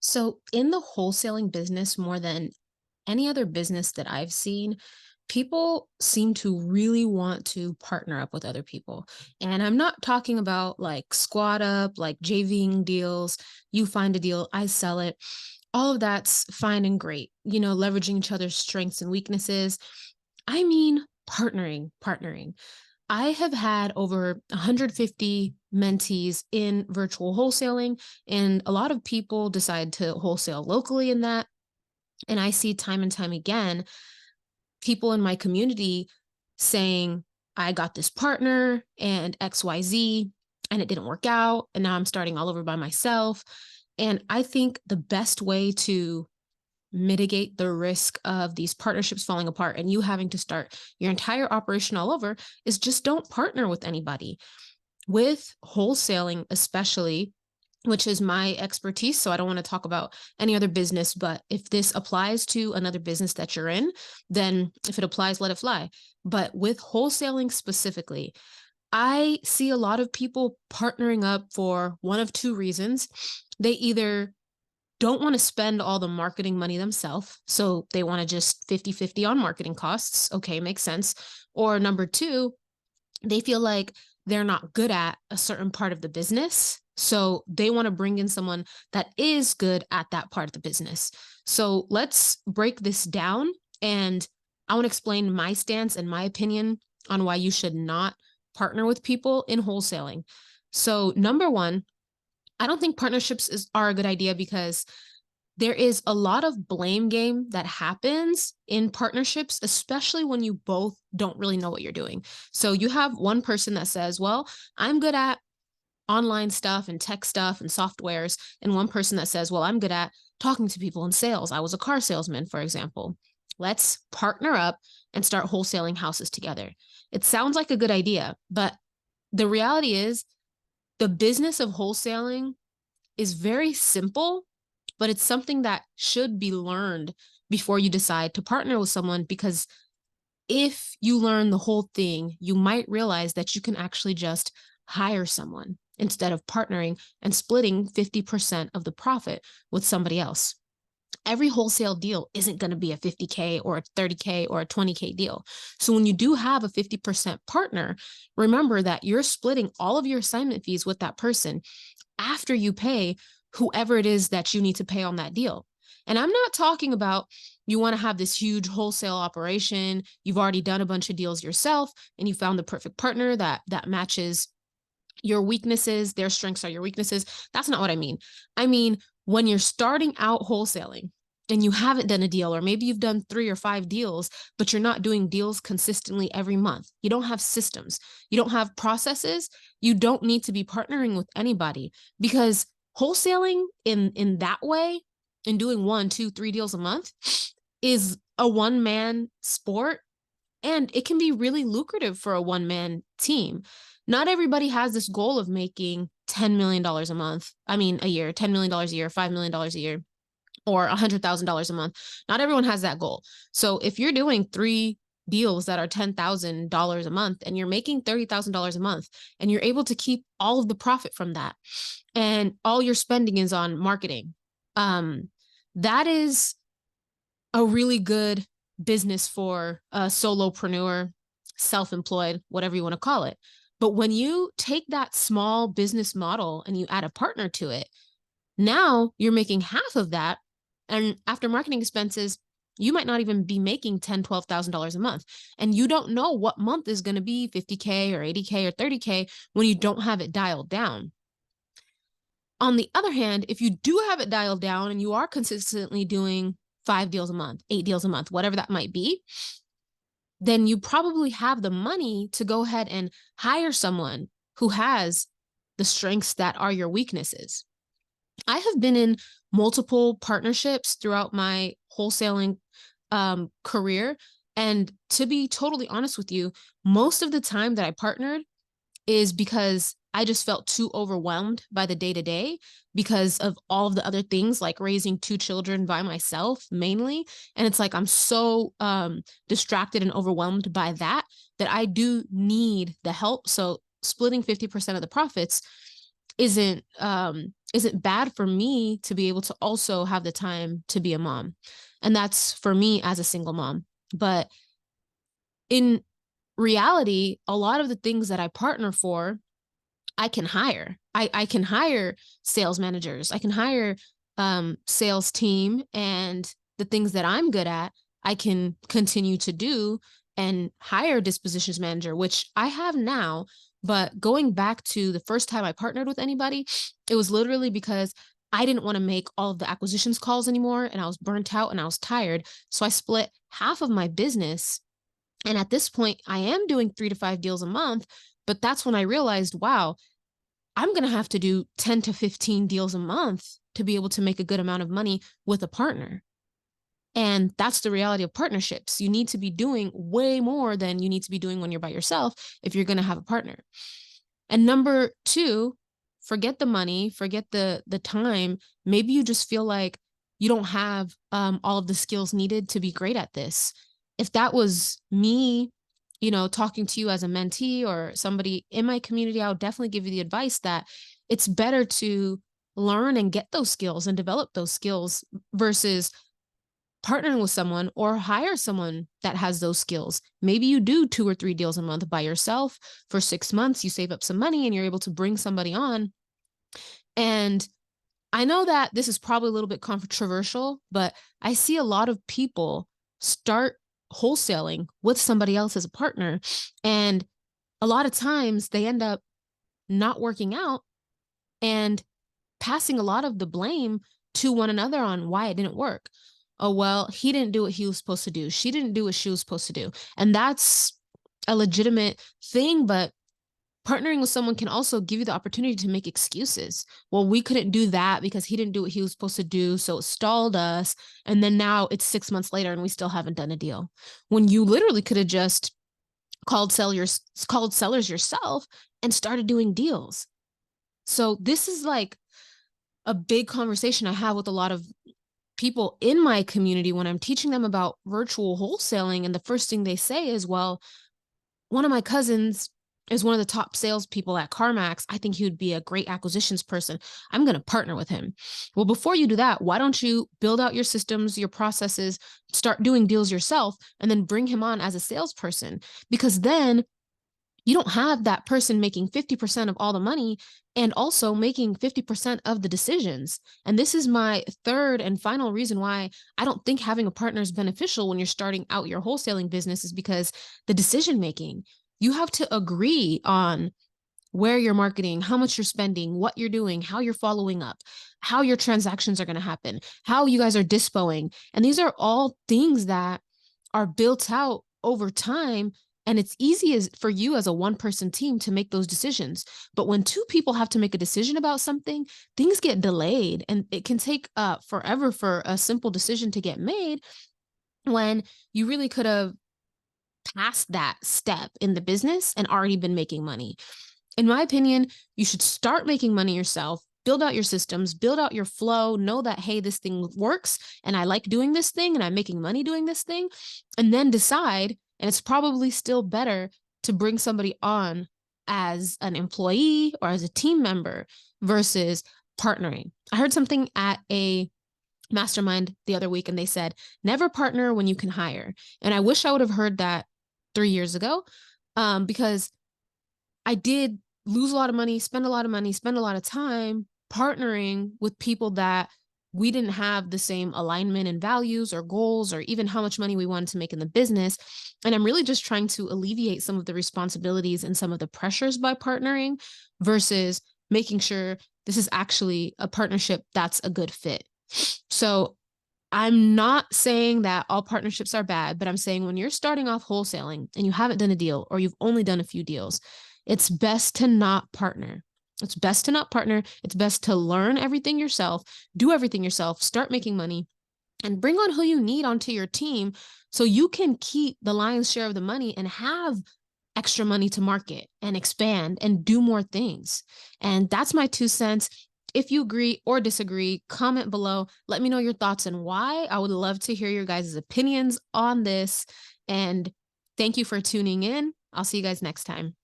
So, in the wholesaling business, more than any other business that I've seen, people seem to really want to partner up with other people. And I'm not talking about like squad up, like JVing deals. You find a deal, I sell it. All of that's fine and great, leveraging each other's strengths and weaknesses. I mean, partnering. I have had over 150 mentees in virtual wholesaling, and a lot of people decide to wholesale locally in that. And I see time and time again people in my community saying, I got this partner and XYZ, and it didn't work out. And now I'm starting all over by myself. And I think the best way to mitigate the risk of these partnerships falling apart and you having to start your entire operation all over is just don't partner with anybody. With wholesaling, especially, which is my expertise. So I don't want to talk about any other business, but if this applies to another business that you're in, then if it applies, let it fly. But with wholesaling specifically, I see a lot of people partnering up for one of two reasons. They either don't want to spend all the marketing money themselves. So they want to just 50-50 on marketing costs. Okay, makes sense. Or number two, they feel like they're not good at a certain part of the business. So they want to bring in someone that is good at that part of the business. So let's break this down. And I want to explain my stance and my opinion on why you should not partner with people in wholesaling. So, number one, I don't think are a good idea because there is a lot of blame game that happens in partnerships, especially when you both don't really know what you're doing. So you have one person that says, well, I'm good at online stuff and tech stuff and softwares. And one person that says, well, I'm good at talking to people in sales. I was a car salesman, for example. Let's partner up and start wholesaling houses together. It sounds like a good idea, but the reality is the business of wholesaling is very simple, but it's something that should be learned before you decide to partner with someone. Because if you learn the whole thing, you might realize that you can actually just hire someone instead of partnering and splitting 50% of the profit with somebody else. Every wholesale deal isn't going to be a 50K or a 30K or a 20K deal. So when you do have a 50% partner, remember that you're splitting all of your assignment fees with that person after you pay whoever it is that you need to pay on that deal. And I'm not talking about you want to have this huge wholesale operation. You've already done a bunch of deals yourself and you found the perfect partner that matches your weaknesses. Their strengths are your weaknesses. That's not what I mean. I mean, when you're starting out wholesaling and you haven't done a deal, or maybe you've done 3 or 5 deals, but you're not doing deals consistently every month. You don't have systems. You don't have processes. You don't need to be partnering with anybody, because wholesaling in that way and doing 1, 2, 3 deals a month is a one-man sport, and it can be really lucrative for a one-man team. Not everybody has this goal of making $10 million a month. I mean, a year, $10 million a year, $5 million a year, or $100,000 a month. Not everyone has that goal. So if you're doing 3 deals that are $10,000 a month and you're making $30,000 a month and you're able to keep all of the profit from that and all your spending is on marketing, that is a really good business for a solopreneur, self-employed, whatever you want to call it. But when you take that small business model and you add a partner to it, now you're making half of that. And after marketing expenses, you might not even be making $10,000, $12,000 a month. And you don't know what month is going to be 50K or 80K or 30K when you don't have it dialed down. On the other hand, if you do have it dialed down and you are consistently doing 5 deals a month, 8 deals a month, whatever that might be, then you probably have the money to go ahead and hire someone who has the strengths that are your weaknesses. I have been in multiple partnerships throughout my wholesaling career. And to be totally honest with you, most of the time that I partnered is because I just felt too overwhelmed by the day to day because of all of the other things, like raising 2 children by myself mainly. And it's like I'm so distracted and overwhelmed by that I do need the help. So splitting 50% of the profits isn't bad for me to be able to also have the time to be a mom. And that's for me as a single mom. But in reality, a lot of the things that I partner for, I can hire. I can hire sales managers. I can hire sales team, and the things that I'm good at, I can continue to do and hire dispositions manager, which I have now. But going back to the first time I partnered with anybody, it was literally because I didn't want to make all of the acquisitions calls anymore, and I was burnt out and I was tired. So I split half of my business, and at this point, I am doing 3 to 5 deals a month. But that's when I realized, wow, I'm going to have to do 10 to 15 deals a month to be able to make a good amount of money with a partner. And that's the reality of partnerships. You need to be doing way more than you need to be doing when you're by yourself if you're going to have a partner. And number two, forget the money, forget the time. Maybe you just feel like you don't have all of the skills needed to be great at this. If that was me, talking to you as a mentee or somebody in my community, I would definitely give you the advice that it's better to learn and get those skills and develop those skills versus partnering with someone or hire someone that has those skills. Maybe you do 2 or 3 deals a month by yourself for 6 months, you save up some money and you're able to bring somebody on. And I know that this is probably a little bit controversial, but I see a lot of people start wholesaling with somebody else as a partner. And a lot of times they end up not working out and passing a lot of the blame to one another on why it didn't work. Oh, well, he didn't do what he was supposed to do. She didn't do what she was supposed to do. And that's a legitimate thing, but partnering with someone can also give you the opportunity to make excuses. Well, we couldn't do that because he didn't do what he was supposed to do, so it stalled us. And then now it's 6 months later and we still haven't done a deal. When you literally could have just called sellers yourself and started doing deals. So this is like a big conversation I have with a lot of people in my community when I'm teaching them about virtual wholesaling. And the first thing they say is, well, one of my cousins is one of the top salespeople at CarMax. I think he would be a great acquisitions person. I'm going to partner with him. Well, before you do that, why don't you build out your systems, your processes, start doing deals yourself, and then bring him on as a salesperson? Because then you don't have that person making 50% of all the money and also making 50% of the decisions. And this is my third and final reason why I don't think having a partner is beneficial when you're starting out your wholesaling business, is because the decision making, you have to agree on where you're marketing, how much you're spending, what you're doing, how you're following up, how your transactions are going to happen, how you guys are dispoing. And these are all things that are built out over time. And it's easy for you as a one-person team to make those decisions. But when 2 people have to make a decision about something, things get delayed and it can take forever for a simple decision to get made, when you really could have passed that step in the business and already been making money. In my opinion, you should start making money yourself, build out your systems, build out your flow, know that, hey, this thing works and I like doing this thing and I'm making money doing this thing, and then decide. And it's probably still better to bring somebody on as an employee or as a team member versus partnering. I heard something at a mastermind the other week and they said, never partner when you can hire. And I wish I would have heard that 3 years ago, because I did lose a lot of money, spend a lot of money, spend a lot of time partnering with people that we didn't have the same alignment in values or goals or even how much money we wanted to make in the business. And I'm really just trying to alleviate some of the responsibilities and some of the pressures by partnering versus making sure this is actually a partnership that's a good fit. So I'm not saying that all partnerships are bad, but I'm saying when you're starting off wholesaling and you haven't done a deal or you've only done a few deals, it's best to not partner. It's best to not partner. It's best to learn everything yourself, do everything yourself, start making money, and bring on who you need onto your team so you can keep the lion's share of the money and have extra money to market and expand and do more things. And that's my 2 cents. If you agree or disagree, comment below. Let me know your thoughts and why. I would love to hear your guys' opinions on this. And thank you for tuning in. I'll see you guys next time.